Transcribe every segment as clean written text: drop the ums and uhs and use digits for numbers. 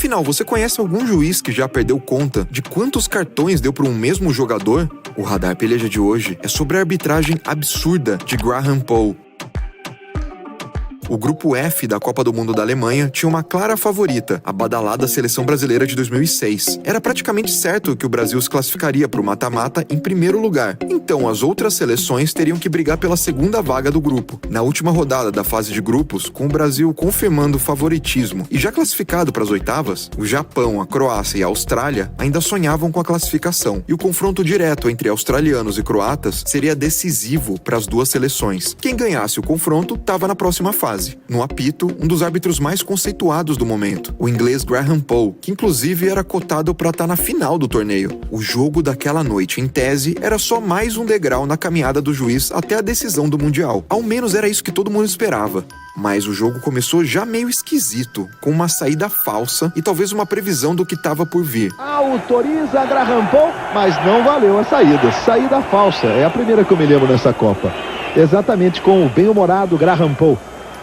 Afinal, você conhece algum juiz que já perdeu conta de quantos cartões deu para um mesmo jogador? O Radar Peleja de hoje é sobre a arbitragem absurda de Graham Poll. O grupo F da Copa do Mundo da Alemanha tinha uma clara favorita, a badalada seleção brasileira de 2006. Era praticamente certo que o Brasil se classificaria para o mata-mata em primeiro lugar. Então, as outras seleções teriam que brigar pela segunda vaga do grupo. Na última rodada da fase de grupos, com o Brasil confirmando o favoritismo e já classificado para as oitavas, o Japão, a Croácia e a Austrália ainda sonhavam com a classificação. E o confronto direto entre australianos e croatas seria decisivo para as duas seleções. Quem ganhasse o confronto estava na próxima fase. No apito, um dos árbitros mais conceituados do momento, o inglês Graham Poll, que inclusive era cotado para estar na final do torneio. O jogo daquela noite, em tese, era só mais um degrau na caminhada do juiz até a decisão do Mundial. Ao menos era isso que todo mundo esperava. Mas o jogo começou já meio esquisito, com uma saída falsa e talvez uma previsão do que estava por vir. Autoriza Graham Poll, mas não valeu a saída. Saída falsa, é a primeira que eu me lembro nessa Copa. Exatamente com o bem-humorado Graham Poll.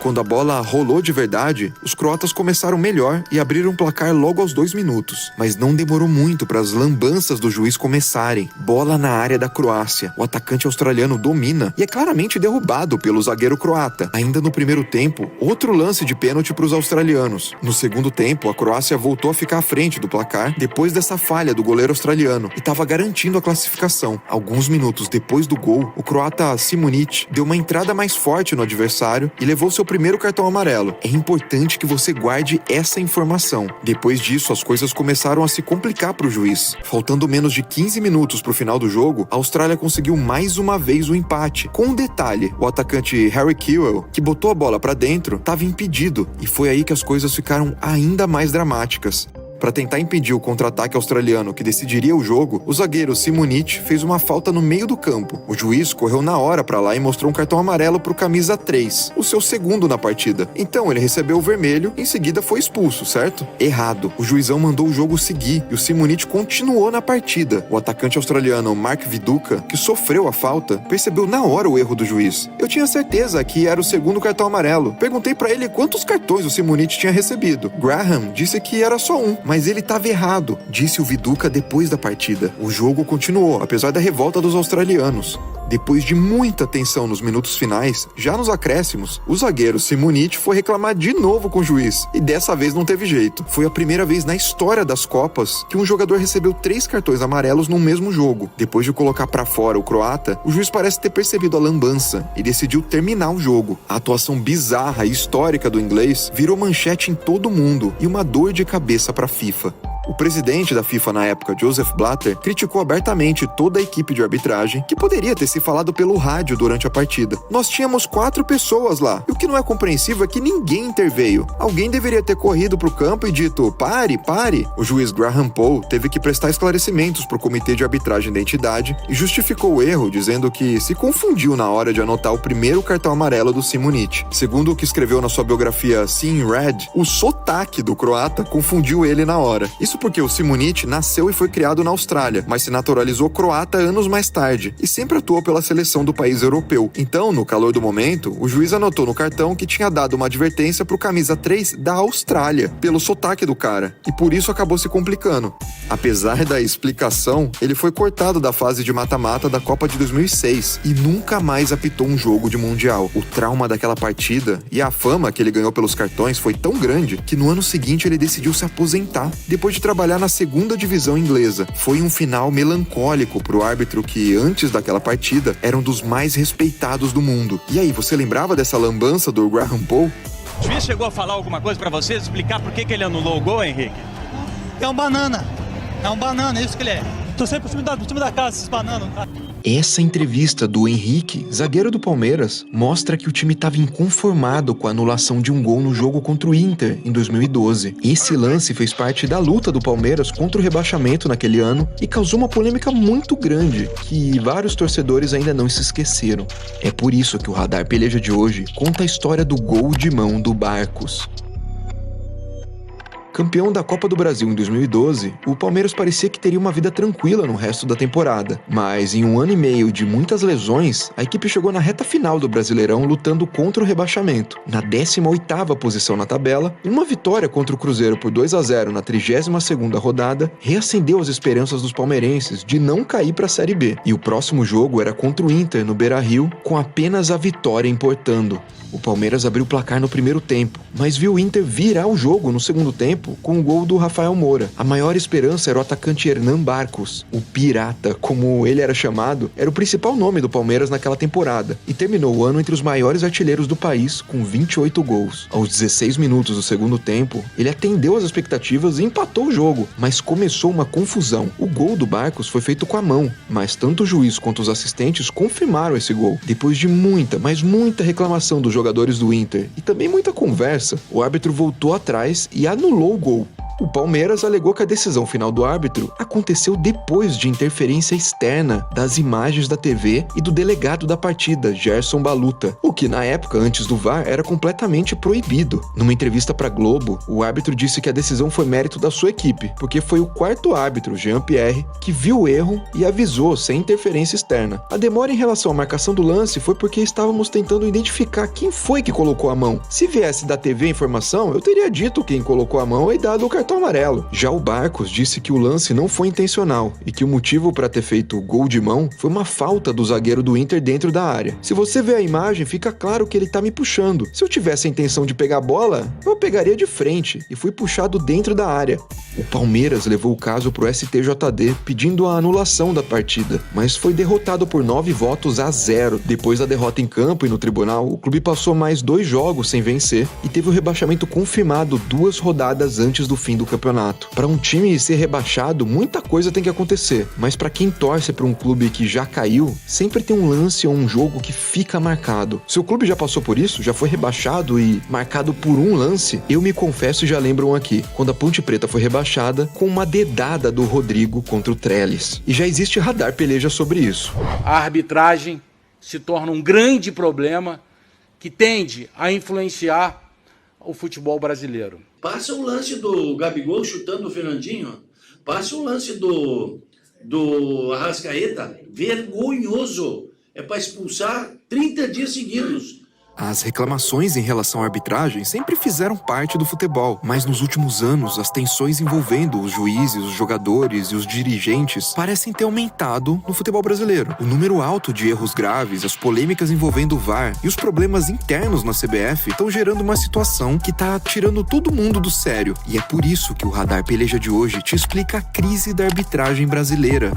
Quando a bola rolou de verdade, os croatas começaram melhor e abriram o placar logo aos 2 minutos. Mas não demorou muito para as lambanças do juiz começarem. Bola na área da Croácia. O atacante australiano domina e é claramente derrubado pelo zagueiro croata. Ainda no primeiro tempo, outro lance de pênalti para os australianos. No segundo tempo, a Croácia voltou a ficar à frente do placar depois dessa falha do goleiro australiano e estava garantindo a classificação. Alguns minutos depois do gol, o croata Simunic deu uma entrada mais forte no adversário e levou seu primeiro cartão amarelo. É importante que você guarde essa informação. Depois disso, as coisas começaram a se complicar para o juiz. Faltando menos de 15 minutos para o final do jogo, a Austrália conseguiu mais uma vez o empate. Com um detalhe, o atacante Harry Kewell, que botou a bola para dentro, estava impedido. E foi aí que as coisas ficaram ainda mais dramáticas. Para tentar impedir o contra-ataque australiano que decidiria o jogo, o zagueiro Simunic fez uma falta no meio do campo. O juiz correu na hora para lá e mostrou um cartão amarelo para o camisa 3, o seu segundo na partida. Então ele recebeu o vermelho e em seguida foi expulso, certo? Errado. O juizão mandou o jogo seguir e o Simunic continuou na partida. O atacante australiano Mark Viduka, que sofreu a falta, percebeu na hora o erro do juiz. Eu tinha certeza que era o segundo cartão amarelo. Perguntei para ele quantos cartões o Simunic tinha recebido. Graham disse que era só um, mas ele estava errado, disse o Viduka depois da partida. O jogo continuou, apesar da revolta dos australianos. Depois de muita tensão nos minutos finais, já nos acréscimos, o zagueiro Simunic foi reclamar de novo com o juiz, e dessa vez não teve jeito. Foi a primeira vez na história das Copas que um jogador recebeu 3 cartões amarelos no mesmo jogo. Depois de colocar pra fora o croata, o juiz parece ter percebido a lambança e decidiu terminar o jogo. A atuação bizarra e histórica do inglês virou manchete em todo o mundo e uma dor de cabeça pra FIFA. O presidente da FIFA na época, Joseph Blatter, criticou abertamente toda a equipe de arbitragem, que poderia ter se falado pelo rádio durante a partida. Nós tínhamos 4 pessoas lá, e o que não é compreensível é que ninguém interveio. Alguém deveria ter corrido pro campo e dito, pare, pare. O juiz Graham Poll teve que prestar esclarecimentos pro comitê de arbitragem da entidade e justificou o erro, dizendo que se confundiu na hora de anotar o primeiro cartão amarelo do Simunic. Segundo o que escreveu na sua biografia Seeing Red, o sotaque do croata confundiu ele na hora. Isso porque o Simunic nasceu e foi criado na Austrália, mas se naturalizou croata anos mais tarde e sempre atuou pela seleção do país europeu. Então, no calor do momento, o juiz anotou no cartão que tinha dado uma advertência pro camisa 3 da Austrália, pelo sotaque do cara, e por isso acabou se complicando. Apesar da explicação, ele foi cortado da fase de mata-mata da Copa de 2006 e nunca mais apitou um jogo de Mundial. O trauma daquela partida e a fama que ele ganhou pelos cartões foi tão grande que no ano seguinte ele decidiu se aposentar, depois de trabalhar na segunda divisão inglesa. Foi um final melancólico pro árbitro que, antes daquela partida, era um dos mais respeitados do mundo. E aí, você lembrava dessa lambança do Graham Poll? O juiz chegou a falar alguma coisa pra vocês, explicar por que ele anulou o gol, Henrique? É um banana, é isso que ele é. Tô sempre pro time da casa, esses bananas. Essa entrevista do Henrique, zagueiro do Palmeiras, mostra que o time estava inconformado com a anulação de um gol no jogo contra o Inter, em 2012. Esse lance fez parte da luta do Palmeiras contra o rebaixamento naquele ano e causou uma polêmica muito grande, que vários torcedores ainda não se esqueceram. É por isso que o Radar Peleja de hoje conta a história do gol de mão do Barcos. Campeão da Copa do Brasil em 2012, o Palmeiras parecia que teria uma vida tranquila no resto da temporada. Mas em 1 ano e meio de muitas lesões, a equipe chegou na reta final do Brasileirão lutando contra o rebaixamento. Na 18ª posição na tabela, uma vitória contra o Cruzeiro por 2-0 na 32ª rodada reacendeu as esperanças dos palmeirenses de não cair para a Série B. E o próximo jogo era contra o Inter no Beira-Rio, com apenas a vitória importando. O Palmeiras abriu o placar no primeiro tempo, mas viu o Inter virar o jogo no segundo tempo com o gol do Rafael Moura. A maior esperança era o atacante Hernan Barcos. O Pirata, como ele era chamado, era o principal nome do Palmeiras naquela temporada e terminou o ano entre os maiores artilheiros do país com 28 gols. Aos 16 minutos do segundo tempo, ele atendeu às expectativas e empatou o jogo, mas começou uma confusão. O gol do Barcos foi feito com a mão, mas tanto o juiz quanto os assistentes confirmaram esse gol. Depois de muita, mas muita reclamação dos jogadores do Inter e também muita conversa, o árbitro voltou atrás e anulou o gol. O Palmeiras alegou que a decisão final do árbitro aconteceu depois de interferência externa das imagens da TV e do delegado da partida, Gerson Baluta, o que na época, antes do VAR, era completamente proibido. Numa entrevista para Globo, o árbitro disse que a decisão foi mérito da sua equipe, porque foi o quarto árbitro, Jean-Pierre, que viu o erro e avisou sem interferência externa. A demora em relação à marcação do lance foi porque estávamos tentando identificar quem foi que colocou a mão. Se viesse da TV a informação, eu teria dito quem colocou a mão e dado o cartão amarelo. Já o Barcos disse que o lance não foi intencional e que o motivo para ter feito o gol de mão foi uma falta do zagueiro do Inter dentro da área. Se você vê a imagem, fica claro que ele tá me puxando. Se eu tivesse a intenção de pegar a bola, eu pegaria de frente e fui puxado dentro da área. O Palmeiras levou o caso pro STJD pedindo a anulação da partida, mas foi derrotado por 9-0. Depois da derrota em campo e no tribunal, o clube passou mais 2 jogos sem vencer e teve o rebaixamento confirmado 2 rodadas antes do fim do campeonato. Para um time ser rebaixado, muita coisa tem que acontecer, mas para quem torce para um clube que já caiu, sempre tem um lance ou um jogo que fica marcado. Seu clube já passou por isso? Já foi rebaixado e marcado por um lance? Eu me confesso e já lembro um aqui, quando a Ponte Preta foi rebaixada com uma dedada do Rodrigo contra o Trellis. E já existe radar peleja sobre isso. A arbitragem se torna um grande problema que tende a influenciar o futebol brasileiro. Passa o lance do Gabigol chutando o Fernandinho, passa o lance do Arrascaeta, vergonhoso, é para expulsar 30 dias seguidos. As reclamações em relação à arbitragem sempre fizeram parte do futebol, mas nos últimos anos as tensões envolvendo os juízes, os jogadores e os dirigentes parecem ter aumentado no futebol brasileiro. O número alto de erros graves, as polêmicas envolvendo o VAR e os problemas internos na CBF estão gerando uma situação que está tirando todo mundo do sério. E é por isso que o Radar Peleja de hoje te explica a crise da arbitragem brasileira.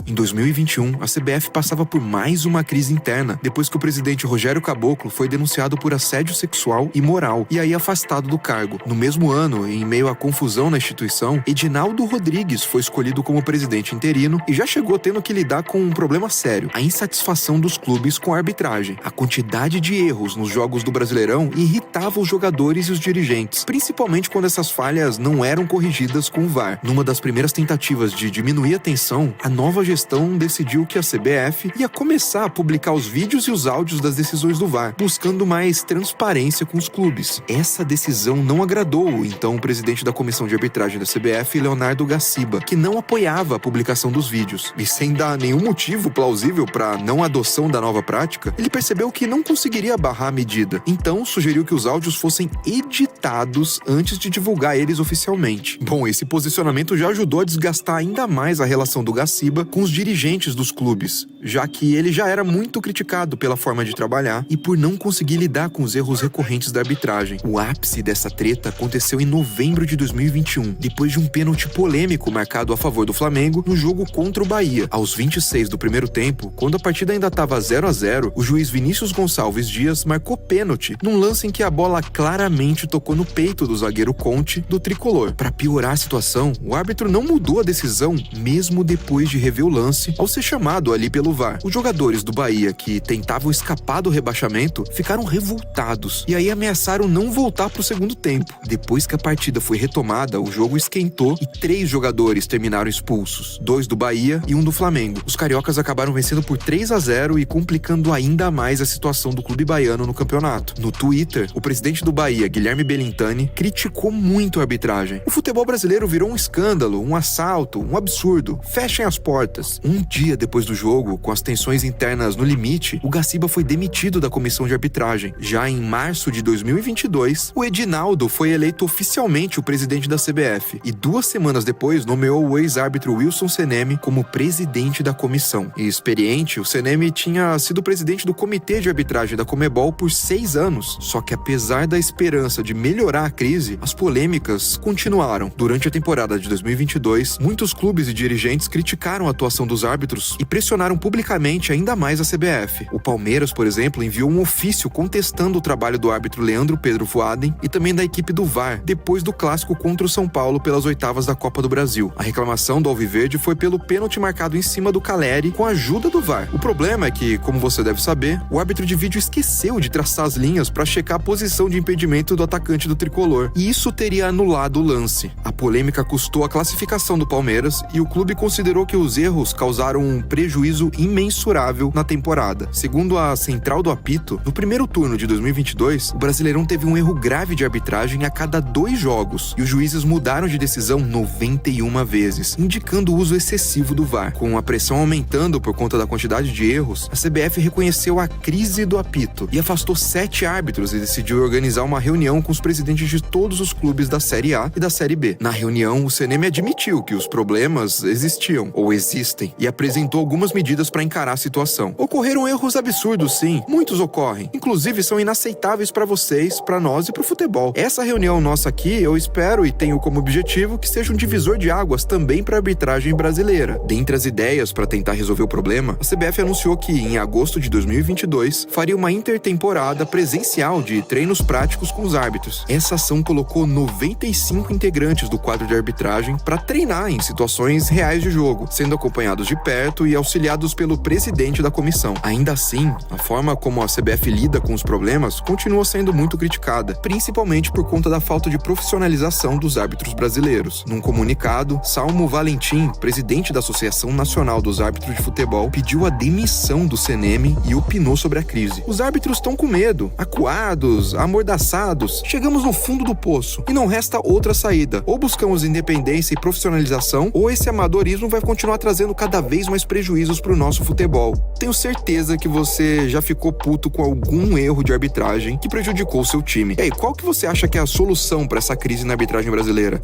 Em 2021, a CBF passava por mais uma crise interna, depois que o presidente Rogério Caboclo foi denunciado por assédio sexual e moral e aí afastado do cargo. No mesmo ano, em meio à confusão na instituição, Edinaldo Rodrigues foi escolhido como presidente interino e já chegou tendo que lidar com um problema sério: a insatisfação dos clubes com a arbitragem. A quantidade de erros nos jogos do Brasileirão irritava os jogadores e os dirigentes, principalmente quando essas falhas não eram corrigidas com o VAR. Numa das primeiras tentativas de diminuir a tensão, a nova gestão decidiu que a CBF ia começar a publicar os vídeos e os áudios das decisões do VAR, buscando mais transparência com os clubes. Essa decisão não agradou então o presidente da comissão de arbitragem da CBF, Leonardo Gaciba, que não apoiava a publicação dos vídeos. E sem dar nenhum motivo plausível para não adoção da nova prática, ele percebeu que não conseguiria barrar a medida. Então sugeriu que os áudios fossem editados antes de divulgar eles oficialmente. Bom, esse posicionamento já ajudou a desgastar ainda mais a relação do Gaciba com os dirigentes dos clubes, já que ele já era muito criticado pela forma de trabalhar e por não conseguir lidar com os erros recorrentes da arbitragem. O ápice dessa treta aconteceu em novembro de 2021, depois de um pênalti polêmico marcado a favor do Flamengo no jogo contra o Bahia. Aos 26 do primeiro tempo, quando a partida ainda estava 0-0, o juiz Vinícius Gonçalves Dias marcou pênalti num lance em que a bola claramente tocou no peito do zagueiro Conte do tricolor. Para piorar a situação, o árbitro não mudou a decisão mesmo depois de rever o lance ao ser chamado ali pelo VAR. Os jogadores do Bahia, que tentavam escapar do rebaixamento, ficaram revoltados e aí ameaçaram não voltar pro segundo tempo. Depois que a partida foi retomada, o jogo esquentou e 3 jogadores terminaram expulsos, 2 do Bahia e 1 do Flamengo. Os cariocas acabaram vencendo por 3-0 e complicando ainda mais a situação do clube baiano no campeonato. No Twitter, o presidente do Bahia, Guilherme Bellintani, criticou muito a arbitragem. O futebol brasileiro virou um escândalo, um assalto, um absurdo. Fechem as portas. Um dia depois do jogo, com as tensões internas no limite, o Gaciba foi demitido da comissão de arbitragem. Já em março de 2022, o Edinaldo foi eleito oficialmente o presidente da CBF e 2 semanas depois nomeou o ex-árbitro Wilson Seneme como presidente da comissão. E experiente, o Seneme tinha sido presidente do comitê de arbitragem da Conmebol por 6 anos. Só que apesar da esperança de melhorar a crise, as polêmicas continuaram. Durante a temporada de 2022, muitos clubes e dirigentes criticaram a atuação dos árbitros e pressionaram publicamente ainda mais a CBF. O Palmeiras, por exemplo, enviou um ofício contestando o trabalho do árbitro Leandro Pedro Voaden e também da equipe do VAR, depois do clássico contra o São Paulo pelas oitavas da Copa do Brasil. A reclamação do Alviverde foi pelo pênalti marcado em cima do Caleri com a ajuda do VAR. O problema é que, como você deve saber, o árbitro de vídeo esqueceu de traçar as linhas para checar a posição de impedimento do atacante do tricolor, e isso teria anulado o lance. A polêmica custou a classificação do Palmeiras e o clube considerou que os erros causaram um prejuízo imensurável na temporada. Segundo a Central do Apito, no primeiro turno de 2022, o Brasileirão teve um erro grave de arbitragem a cada 2 jogos e os juízes mudaram de decisão 91 vezes, indicando o uso excessivo do VAR. Com a pressão aumentando por conta da quantidade de erros, a CBF reconheceu a crise do apito e afastou 7 árbitros e decidiu organizar uma reunião com os presidentes de todos os clubes da Série A e da Série B. Na reunião, o Seneme admitiu que os problemas existiam ou existem e apresentou algumas medidas para encarar a situação. Ocorreram erros absurdos, sim, muitos ocorrem, inclusive são inaceitáveis para vocês, para nós e para o futebol. Essa reunião nossa aqui, eu espero e tenho como objetivo que seja um divisor de águas também para a arbitragem brasileira. Dentre as ideias para tentar resolver o problema, a CBF anunciou que em agosto de 2022 faria uma intertemporada presencial de treinos práticos com os árbitros. Essa ação colocou 95 integrantes do quadro de arbitragem para treinar em situações reais de jogo, sendo acompanhados de perto e auxiliados pelo presidente da comissão. Ainda assim, a forma como a CBF lida com os problemas continua sendo muito criticada, principalmente por conta da falta de profissionalização dos árbitros brasileiros. Num comunicado, Salmo Valentim, presidente da Associação Nacional dos Árbitros de Futebol, pediu a demissão do Seneme e opinou sobre a crise. Os árbitros estão com medo, acuados, amordaçados. Chegamos no fundo do poço e não resta outra saída. Ou buscamos independência e profissionalização, ou esse amadorismo vai continuar trazendo cada vez mais prejuízos para o nosso futebol. Tenho certeza que você já ficou puto com algum erro de arbitragem que prejudicou o seu time. E aí, qual que você acha que é a solução para essa crise na arbitragem brasileira?